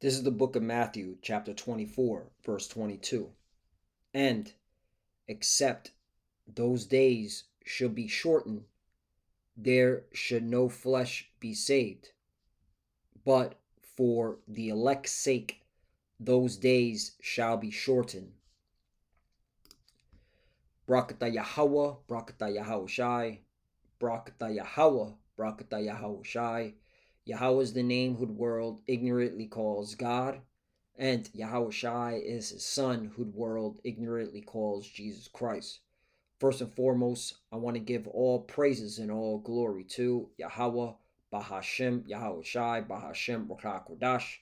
This is the book of Matthew, chapter 24, verse 22. And except those days should be shortened, there should no flesh be saved. But for the elect's sake, those days shall be shortened. Brakata Yahweh, Brakata Yahushai, Brakata Yahweh, Brakata Yahushai. Yahweh is the name who the world ignorantly calls God, and Yahushai is his son who the world ignorantly calls Jesus Christ. First and foremost, I want to give all praises and all glory to Yahweh, Bahashem, Yahushai, Bahashem, Rakah Kodash.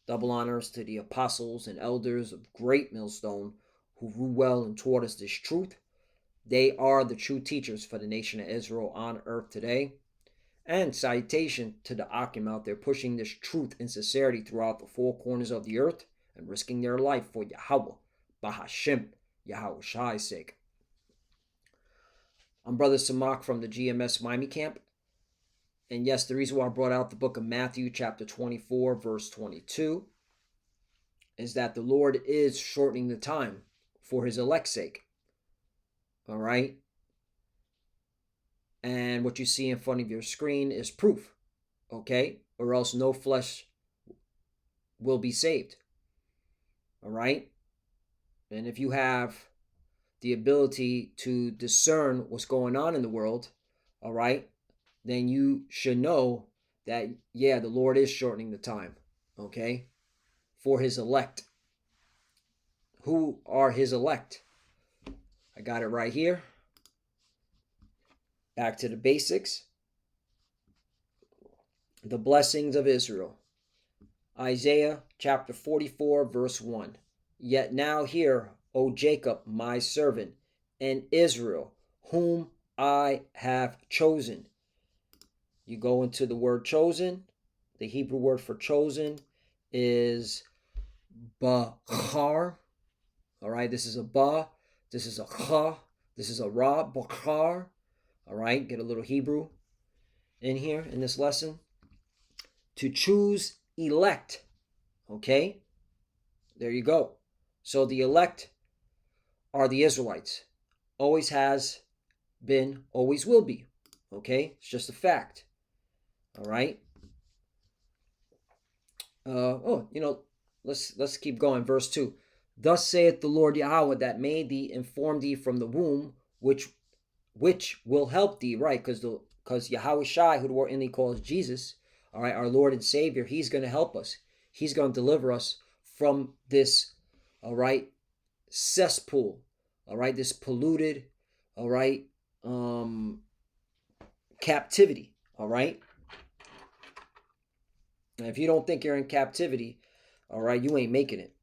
Double honors to the apostles and elders of Great Millstone who rule well and taught us this truth. They are the true teachers for the nation of Israel on earth today. And salutation to the Akim out there pushing this truth and sincerity throughout the four corners of the earth and risking their life for Yahweh, Bahashem, Yahushai's sake. I'm Brother Samak from the GMS Miami camp. And yes, the reason why I brought out the book of Matthew, chapter 24, verse 22, is that the Lord is shortening the time for his elect's sake. All right? And what you see in front of your screen is proof, okay? Or else no flesh will be saved, all right? And if you have the ability to discern what's going on in the world, all right, then you should know that, yeah, the Lord is shortening the time, okay, for his elect. Who are his elect? I got it right here. Back to the basics. The blessings of Israel. Isaiah chapter 44, verse 1. Yet now hear, O Jacob, my servant, and Israel, whom I have chosen. You go into the word chosen. The Hebrew word for chosen is Bachar. All right, this is a Ba. This is a Cha. This is a Ra. Bachar. All right, get a little Hebrew in here in this lesson. To choose elect. Okay, there you go. So the elect are the Israelites. Always has been, always will be. Okay, it's just a fact. All right. Let's keep going. Verse 2. Thus saith the Lord Yahweh that made thee and formed thee from the womb, which will help thee, right? Because Yahushai, who the word inly calls Jesus, all right, our Lord and Savior, he's going to help us. He's going to deliver us from this, all right, cesspool, all right, this polluted, all right, captivity, all right. And if you don't think you're in captivity, all right, you ain't making it.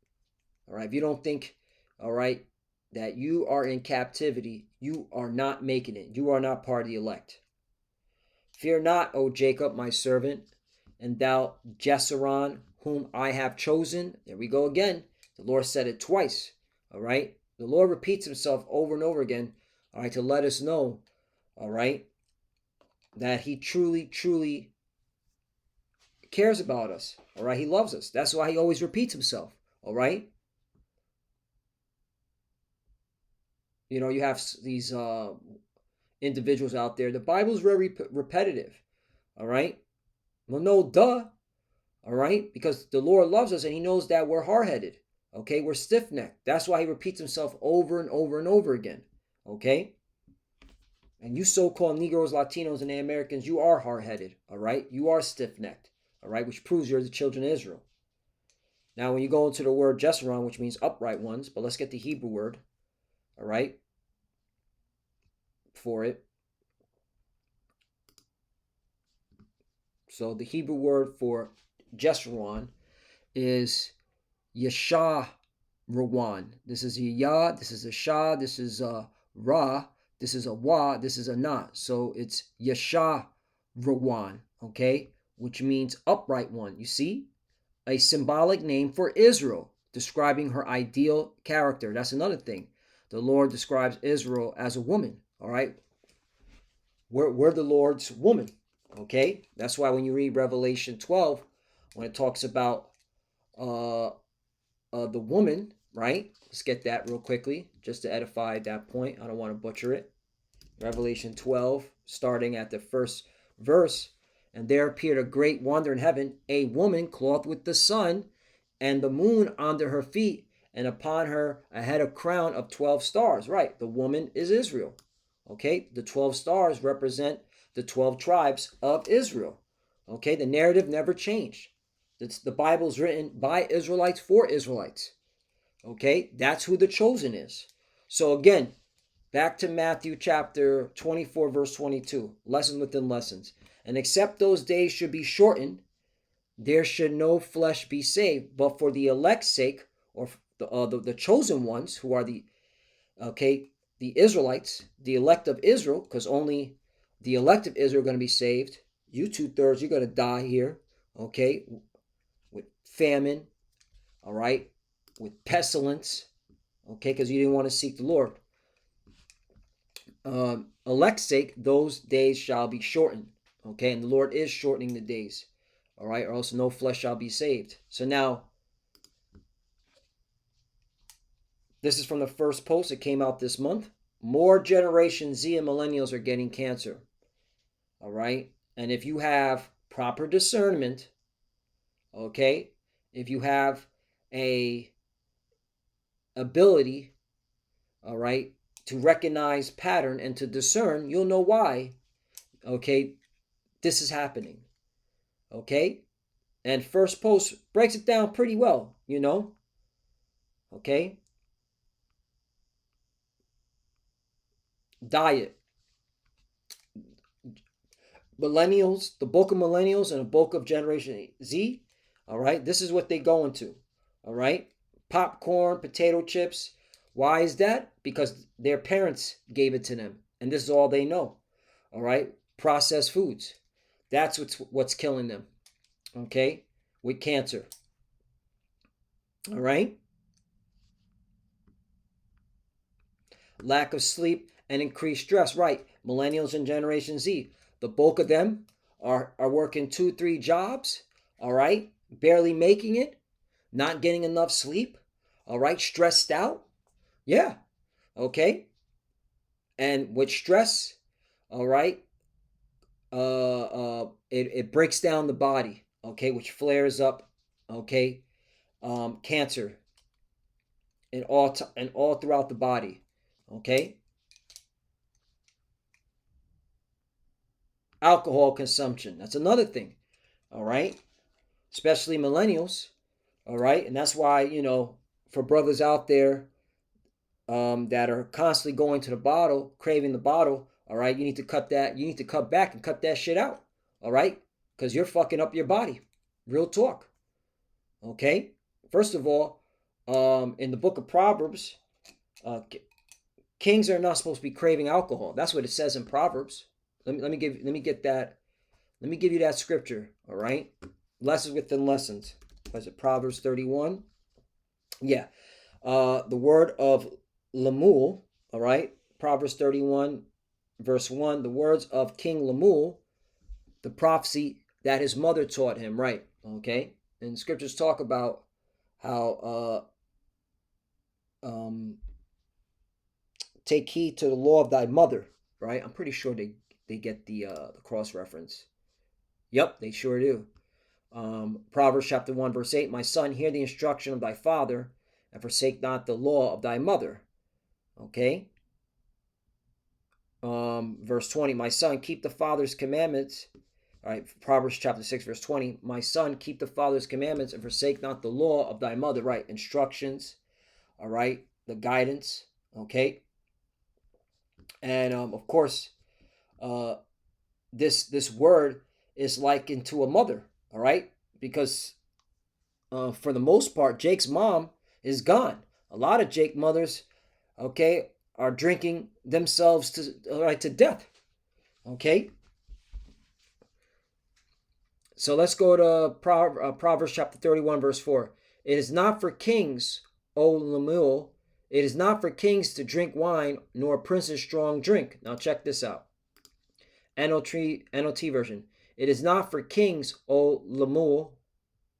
All right, if you don't think, all right, that you are in captivity, you are not making it. You are not part of the elect. Fear not, O Jacob, my servant, and thou Jeshurun, whom I have chosen. There we go again. The Lord said it twice. All right. The Lord repeats himself over and over again. All right, to let us know, all right, that he truly, truly cares about us. All right. He loves us. That's why he always repeats himself. All right. You know, you have these individuals out there. The Bible's very repetitive. All right. Well, no, duh. All right. Because the Lord loves us and he knows that we're hard-headed. Okay. We're stiff-necked. That's why he repeats himself over and over and over again. Okay. And you so-called Negroes, Latinos, and Americans, you are hard-headed. All right. You are stiff-necked. All right. Which proves you're the children of Israel. Now, when you go into the word Jeshurun, which means upright ones, but let's get the Hebrew word. All right. For it. So the Hebrew word for Jeshurun is Yeshah Rawan. This is a Yah, this is a Shah, this is a Ra, this is a Wa, this is a Na. So it's Yeshah Rawan, okay? Which means upright one. You see? A symbolic name for Israel, describing her ideal character. That's another thing. The Lord describes Israel as a woman, all right? We're the Lord's woman, okay? That's why when you read Revelation 12, when it talks about, uh, the woman, right? Let's get that real quickly, just to edify that point. I don't want to butcher it. Revelation 12, starting at the first verse. And there appeared a great wonder in heaven, a woman clothed with the sun and the moon under her feet, and upon her a head of crown of 12 stars. Right, the woman is Israel. Okay, the 12 stars represent the 12 tribes of Israel. Okay, the narrative never changed. The Bible is written by Israelites for Israelites. Okay, that's who the chosen is. So again, back to Matthew chapter 24, verse 22. Lesson within lessons. And except those days should be shortened, there should no flesh be saved, but for the elect's sake, or the chosen ones, who are the Israelites, the elect of Israel, because only the elect of Israel are going to be saved. You 2/3, you're going to die here, okay, with famine, all right, with pestilence, okay, because you didn't want to seek the Lord. Elect's sake, those days shall be shortened, okay, and the Lord is shortening the days, all right, or else no flesh shall be saved. So now, this is from the first post. It came out this month. More Generation Z and millennials are getting cancer, all right, and if you have proper discernment, okay, if you have a ability, all right, to recognize pattern and to discern, you'll know why, okay, this is happening, okay. And first post breaks it down pretty well, okay. Diet. Millennials, the bulk of millennials and the bulk of Generation Z, all right, this is what they go into, all right. Popcorn, potato chips. Why is that? Because their parents gave it to them, and this is all they know, all right. Processed foods. That's what's killing them, okay, with cancer, all right. Lack of sleep and increased stress, right. Millennials and Generation Z, the bulk of them are working 2 3 jobs, all right, barely making it, not getting enough sleep, all right, stressed out, yeah, okay. And with stress, all right, it breaks down the body, okay, which flares up, okay, cancer and all throughout the body, okay. Alcohol consumption, that's another thing, all right, especially millennials, all right. And that's why, for brothers out there, that are constantly going to the bottle, craving the bottle, all right, you need to cut that. You need to cut back and cut that shit out, all right, because you're fucking up your body. Real talk, okay. First of all, in the book of Proverbs, kings are not supposed to be craving alcohol. That's what it says in Proverbs. Let me give you that scripture, all right. Lessons within lessons. Was it Proverbs 31? Yeah. The word of Lemuel, all right. Proverbs 31, verse 1. The words of King Lemuel, the prophecy that his mother taught him, right? Okay. And scriptures talk about how take heed to the law of thy mother, right? I'm pretty sure they get the cross reference. Yep, they sure do. Proverbs chapter 1, verse 8. My son, hear the instruction of thy father, and forsake not the law of thy mother. Okay. Verse 20. My son, keep the father's commandments. All right. Proverbs chapter 6, verse 20. My son, keep the father's commandments and forsake not the law of thy mother. Right. Instructions. All right. The guidance. Okay. And of course, this word is likened to a mother. All right. Because for the most part, Jake's mom is gone. A lot of Jake mothers, okay, are drinking themselves to death. Okay. So let's go to Proverbs chapter 31, verse 4. It is not for kings, O Lemuel, it is not for kings to drink wine, nor princes strong drink. Now check this out. NLT version. It is not for kings, O Lemuel,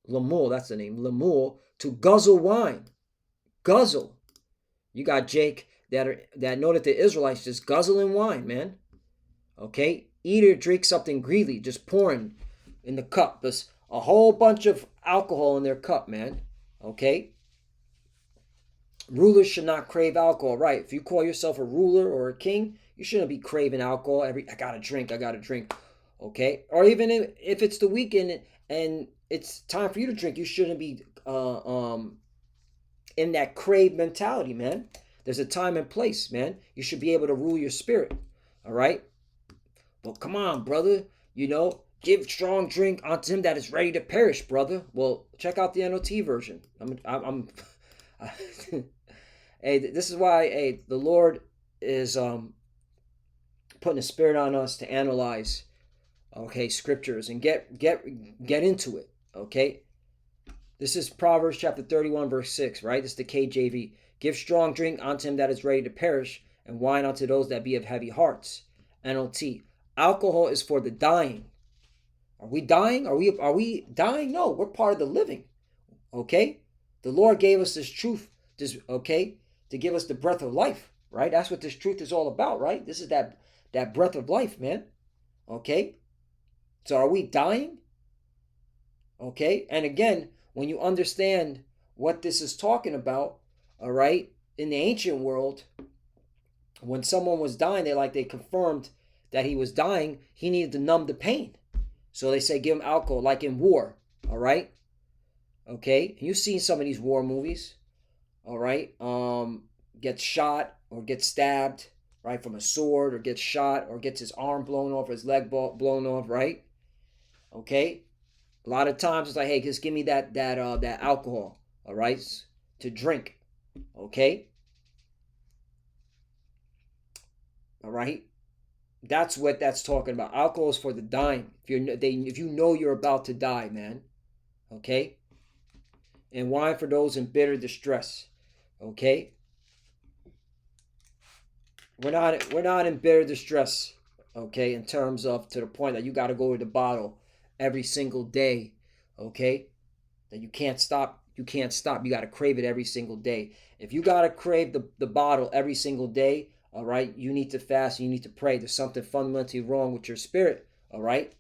Lemul, that's the name, Lemul, to guzzle wine. Guzzle. You got Jake that know that the Israelites just guzzling wine, man. Okay? Eat or drink something greedily, just pouring in the cup. There's a whole bunch of alcohol in their cup, man. Okay? Rulers should not crave alcohol, right? If you call yourself a ruler or a king, you shouldn't be craving alcohol. I gotta drink. Okay? Or even if it's the weekend and it's time for you to drink, you shouldn't be in that crave mentality, man. There's a time and place, man. You should be able to rule your spirit. All right? Well, come on, brother. Give strong drink unto him that is ready to perish, brother. Well, check out the NOT version. I'm Hey, this is why, the Lord is putting a spirit on us to analyze, okay, scriptures and get into it, okay? This is Proverbs chapter 31, verse 6, right? This is the KJV. Give strong drink unto him that is ready to perish, and wine unto those that be of heavy hearts. NLT. Alcohol is for the dying. Are we dying? Are we dying? No, we're part of the living. Okay? The Lord gave us this truth, to give us the breath of life, right? That's what this truth is all about, right? This is that breath of life, man. Okay? So are we dying? Okay? And again, when you understand what this is talking about, all right, in the ancient world, when someone was dying, they confirmed that he was dying, he needed to numb the pain. So they say give him alcohol, like in war, all right? Okay? You've seen some of these war movies, all right? Gets shot or gets stabbed, right, from a sword, or gets shot or gets his arm blown off, or his leg blown off, right? Okay? A lot of times it's like, hey, just give me that alcohol, all right, to drink, okay? All right? That's what that's talking about. Alcohol is for the dying. If you know you're about to die, man, okay? And wine for those in bitter distress, okay? We're not in bitter distress, okay? In terms of to the point that you got to go to the bottle every single day, okay? That you can't stop. You got to crave it every single day. If you got to crave the bottle every single day, all right, you need to fast. You need to pray. There's something fundamentally wrong with your spirit, all right?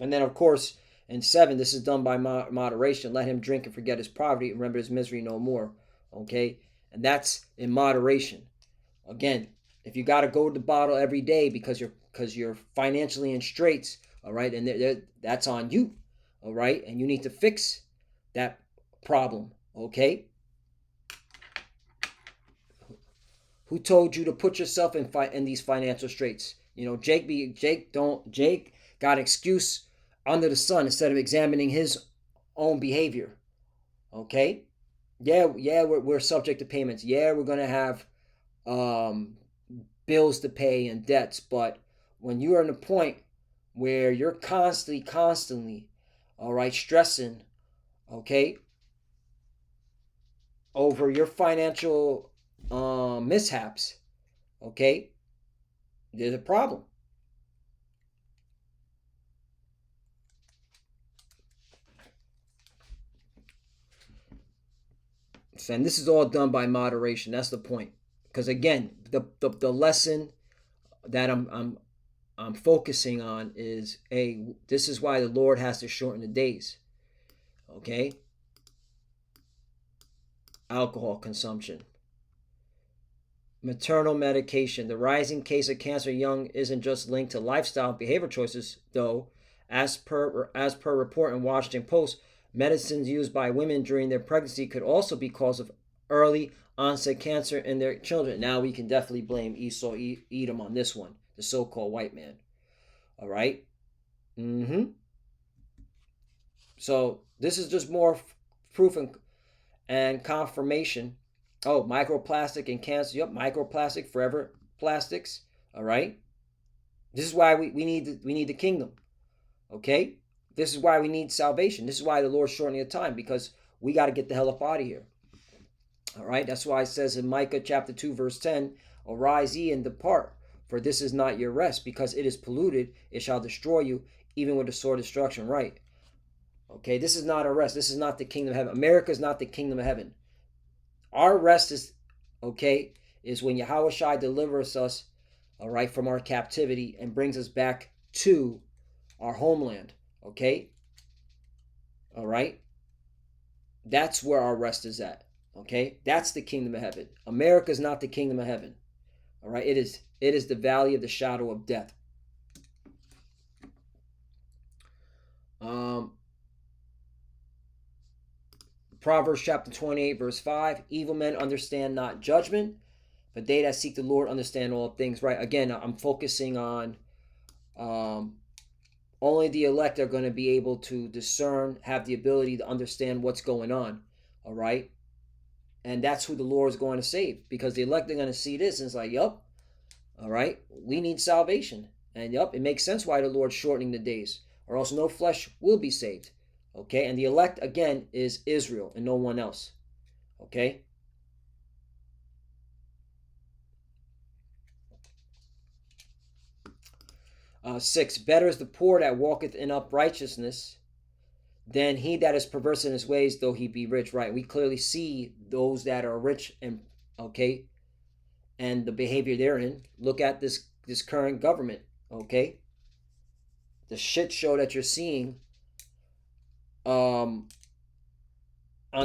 And then, of course, in 7, this is done by moderation. Let him drink and forget his poverty and remember his misery no more, okay? And that's in moderation. Again, if you got to go to the bottle every day because you're financially in straits, all right, and that's on you, all right, and you need to fix that problem, okay? Who told you to put yourself in these financial straits? Jake got an excuse under the sun instead of examining his own behavior, okay? Yeah, we're subject to payments. Yeah, we're gonna have bills to pay and debts, but when you are in a point where you're constantly, all right, stressing, okay, over your financial mishaps, okay, there's a problem. And this is all done by moderation. That's the point. Because again, the lesson that I'm focusing on is this is why the Lord has to shorten the days. Okay? Alcohol consumption. Maternal medication. The rising case of cancer young isn't just linked to lifestyle and behavior choices, though. As per report in Washington Post, medicines used by women during their pregnancy could also be cause of early onset cancer in their children. Now we can definitely blame Esau Edom on this one, the so-called white man. All right? So this is just more proof and confirmation. Oh, microplastic and cancer. Yep, microplastic, forever plastics. All right? This is why we need the kingdom. Okay? This is why we need salvation. This is why the Lord's shortening the time, because we got to get the hell up out of here. All right? That's why it says in Micah chapter 2, verse 10, arise ye and depart, For this is not your rest, because it is polluted, it shall destroy you, even with the sword of destruction. Right. Okay, this is not a rest. This is not the kingdom of heaven. America is not the kingdom of heaven. Our rest is, okay, is when Yahweh Shai delivers us, all right, from our captivity and brings us back to our homeland. Okay, all right. That's where our rest is at. Okay, that's the kingdom of heaven. America is not the kingdom of heaven. All right, it is. It is the valley of the shadow of death. Um, Proverbs chapter 28, verse 5. Evil men understand not judgment, but they that seek the Lord understand all things. Right. Again, I'm focusing on um, only the elect are going to be able to discern, have the ability to understand what's going on. All right. And that's who the Lord is going to save, because the elect are going to see this and it's like, yup, all right, we need salvation. And yup, it makes sense why the Lord's shortening the days, or else no flesh will be saved. Okay. And the elect, again, is Israel and no one else. Okay. 6. Better is the poor that walketh in uprightness than he that is perverse in his ways, though he be rich. Right. We clearly see those that are rich and, okay, and the behavior they're in. Look at this current government. Okay. The shit show that you're seeing on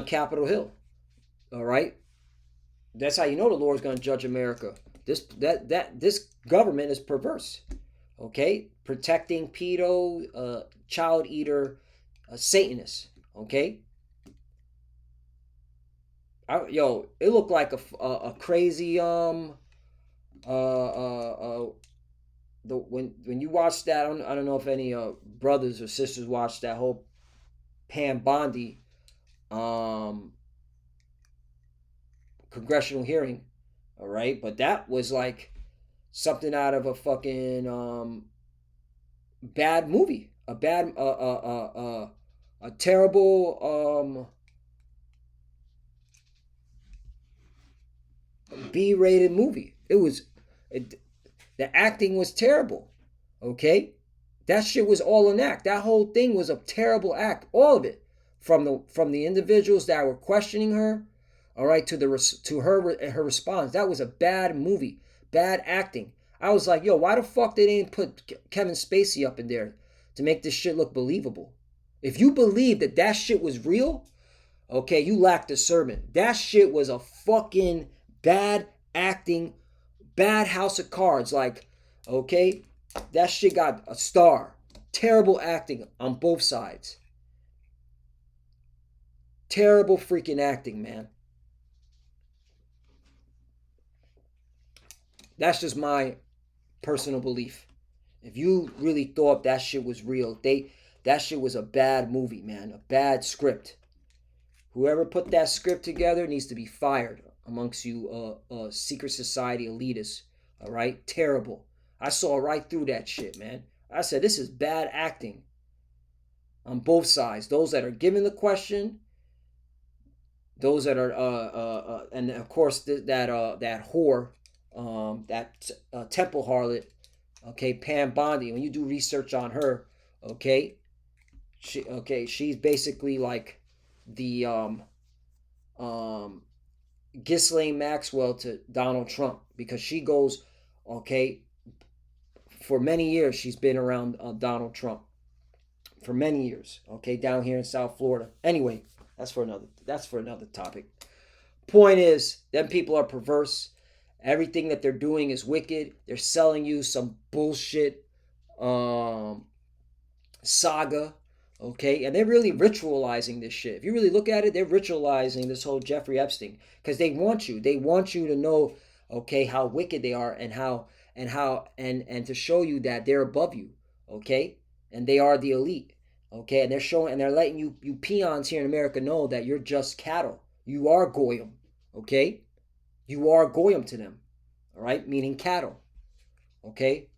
Capitol Hill. All right. That's how you know the Lord's going to judge America. This government is perverse. Okay, protecting pedo, child eater, Satanists. Okay, it looked like a crazy the when you watch that, I don't know if any brothers or sisters watched that whole Pam Bondi congressional hearing. All right, but that was like something out of a fucking bad movie, a terrible B-rated movie. The acting was terrible. Okay, that shit was all an act. That whole thing was a terrible act. All of it, from the individuals that were questioning her, all right, to her response. That was a bad movie, bad acting. I was like, yo, why the fuck they didn't put Kevin Spacey up in there to make this shit look believable? If you believe that shit was real, okay, you lack discernment. That shit was a fucking bad acting, bad house of cards. Like, okay, that shit got a star. Terrible acting on both sides. Terrible freaking acting, man. That's just my personal belief. If you really thought that shit was real, that shit was a bad movie, man. A bad script. Whoever put that script together needs to be fired amongst you secret society elitists. All right? Terrible. I saw right through that shit, man. I said, this is bad acting on both sides. Those that are giving the question, those that are, and of course, that whore, that temple harlot, okay, Pam Bondi. When you do research on her, okay, she's basically like the Ghislaine Maxwell to Donald Trump, because she goes, okay, for many years she's been around Donald Trump for many years, okay, down here in South Florida. Anyway, that's for another topic. Point is, them people are perverse. Everything that they're doing is wicked. They're selling you some bullshit saga, okay? And they're really ritualizing this shit. If you really look at it, they're ritualizing this whole Jeffrey Epstein, because they want you. They want you to know, okay, how wicked they are, and and to show you that they're above you, okay? And they are the elite, okay? And they're letting you peons here in America know that you're just cattle. You are goyim, okay? You are goyim to them, all right? Meaning cattle, okay?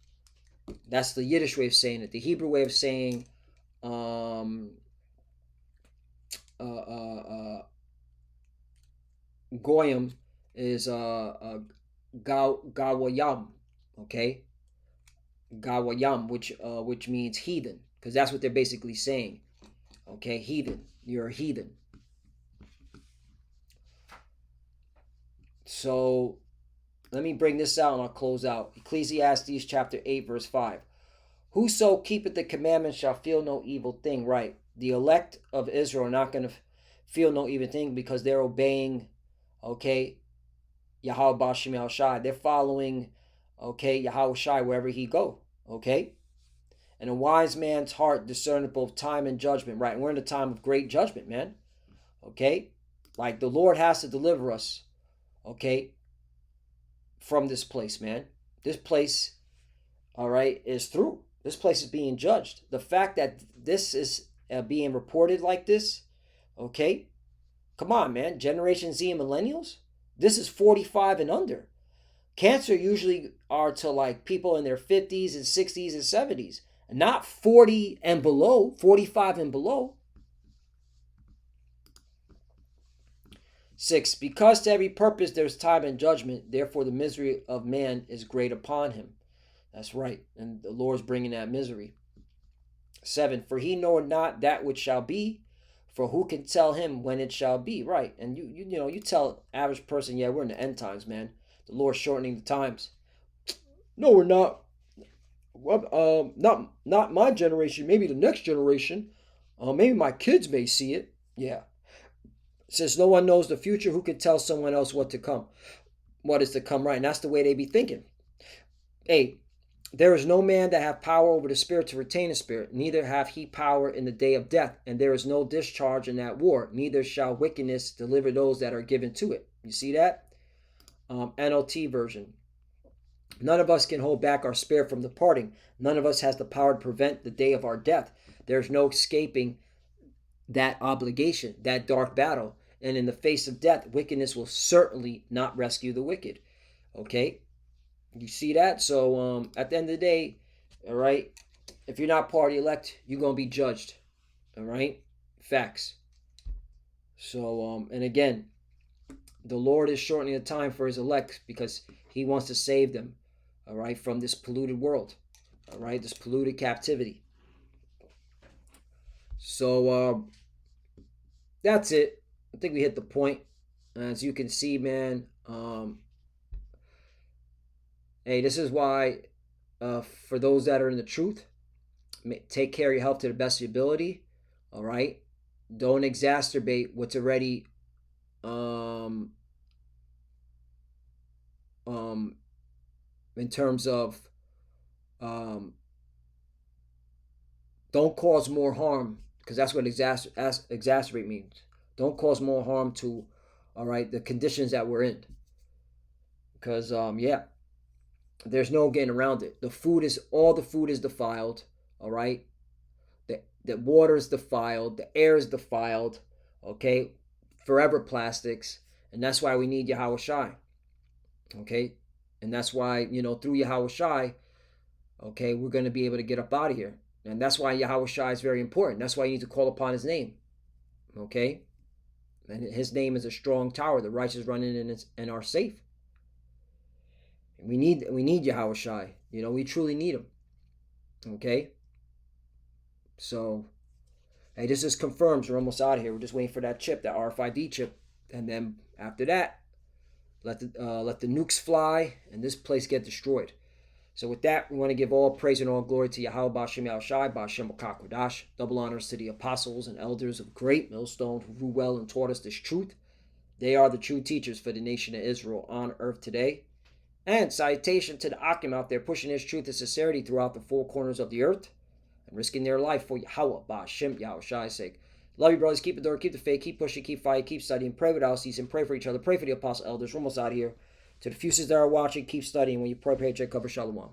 That's the Yiddish way of saying it. The Hebrew way of saying goyim is gawayam, Okay, Gawayam, which means heathen, because that's what they're basically saying. Okay, heathen, you're a heathen. So let me bring this out and I'll close out. Ecclesiastes chapter 8, verse 5. Whoso keepeth the commandments shall feel no evil thing. Right. The elect of Israel are not going to feel no evil thing because they're obeying, okay, Yahweh Bashim Yahushai. They're following, okay, Yahweh Shai wherever he go. Okay. And a wise man's heart discerneth both time and judgment. Right. And we're in a time of great judgment, man. Okay. Like the Lord has to deliver us, okay, from this place, man. This place, all right, is through. This place is being judged. The fact that this is being reported like this, okay, come on, man. Generation Z and millennials, this is 45 and under. Cancer usually are to like people in their 50s and 60s and 70s, not 40 and below, 45 and below. 6. Because to every purpose there's time and judgment, therefore the misery of man is great upon him. That's right. And the Lord's bringing that misery. 7. For he knoweth not that which shall be, for who can tell him when it shall be? Right. And you tell average person, yeah, we're in the end times, man. The Lord's shortening the times. No, we're not. Well, not my generation. Maybe the next generation. Maybe my kids may see it. Yeah. Since no one knows the future, who can tell someone else what is to come, right? And that's the way they be thinking. 8. There is no man that have power over the spirit to retain the spirit, neither have he power in the day of death, and there is no discharge in that war, neither shall wickedness deliver those that are given to it. You see that? NLT version. None of us can hold back our spirit from departing. None of us has the power to prevent the day of our death. There's no escaping that obligation, that dark battle. And in the face of death, wickedness will certainly not rescue the wicked. Okay? You see that? So at the end of the day, all right, if you're not party elect, you're going to be judged. All right? Facts. So, and again, the Lord is shortening the time for his elect because he wants to save them, all right, from this polluted world, all right, this polluted captivity. So that's it. I think we hit the point. As you can see, man, hey, this is why for those that are in the truth, take care of your health to the best of your ability. All right, don't exacerbate what's already in terms of don't cause more harm, because that's what exacerbate means. Don't cause more harm to, all right, the conditions that we're in. Because yeah, there's no getting around it. All the food is defiled, all right? The water is defiled, the air is defiled, okay? Forever plastics, and that's why we need Yahweh Shai, okay? And that's why, through Yahweh Shai, okay, we're going to be able to get up out of here. And that's why Yahweh Shai is very important. That's why you need to call upon his name, okay? And his name is a strong tower. The righteous run in and are safe. We need Yahweh Shai. We truly need him, okay? So, hey, this just confirms we're almost out of here. We're just waiting for that chip, that RFID chip. And then after that, let the nukes fly and this place get destroyed. So with that, we want to give all praise and all glory to Yahweh Bashim Yahushai, Bashim Kodash. Double honors to the apostles and elders of great millstone who grew well and taught us this truth. They are the true teachers for the nation of Israel on earth today. And salutation to the Akim out there pushing his truth and sincerity throughout the four corners of the earth and risking their life for Yahweh Bashim Yahushai's sake. Love you, brothers. Keep the door, keep the faith, keep pushing, keep fighting, keep studying. Pray without ceasing. Pray for each other. Pray for the apostle elders. We're almost out of here. To the fuses that are watching, keep studying. When you pray, Jacob, Shalom.